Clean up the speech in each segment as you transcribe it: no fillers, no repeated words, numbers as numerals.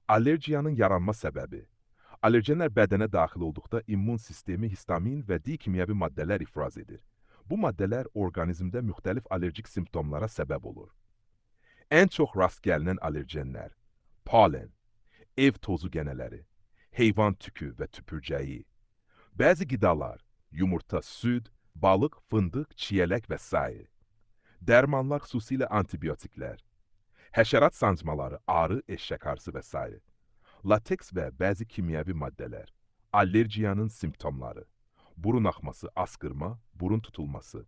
Allergiyanın yaranma səbəbi. Allergenlər bədənə daxil olduqda immun sistemi histamin və D-kimyəvi maddələr ifraz edir. Bu maddələr orqanizmdə müxtəlif allergik simptomlara səbəb olur. Ən çox rast gəlinən allergenlər: polen, ev tozu gənələri, heyvan tükü və tüpürcəyi, bəzi qidalar, yumurta, süd, balıq, fındıq, çiyələk və s. Dərmanlar, xüsusilə antibiotiklər, həşərat sancmaları, arı, eşşək arısı və s. Lateks və bəzi kimyəvi maddələr, allergiyanın simptomları, burun axması, asqırma, burun tutulması,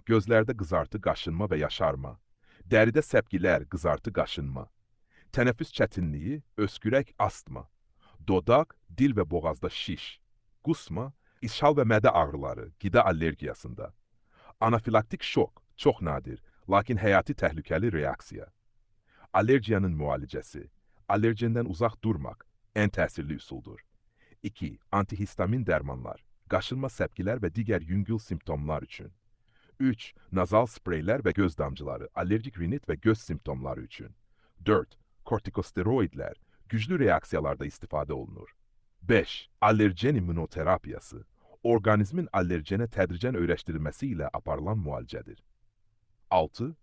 gözlərdə qızartı, qaşınma və yaşarma, dəridə səpgilər, qızartı, qaşınma, tənəffüs çətinliyi, öskürək, astma, dodaq, dil və boğazda şiş, qusma, ishal və mədə ağrıları, qida allergiyasında, anafilaktik şok, çox nadir, lakin həyati təhlükəli reaksiya. Allergiyanın müalicəsi, allergendən uzaq durmaq ən təsirli üsuldur. 2. Antihistamin dərmanlar, qaşınma, səpgilər və digər yüngül simptomlar üçün. 3. Nazal spreylər və göz damcıları, allergik rinit və göz simptomları üçün. 4. Kortikosteroidlər, güclü reaksiyalarda istifadə olunur. 5. Allergen immunoterapiyası, orqanizmin allergenə tədricən öyrəşdirilməsi ilə aparılan müalicədir. 6.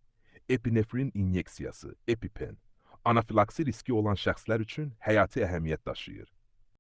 Epinefrin inyeksiyası, EpiPen, anafilaksi riski olan şəxslər üçün həyati əhəmiyyət daşıyır.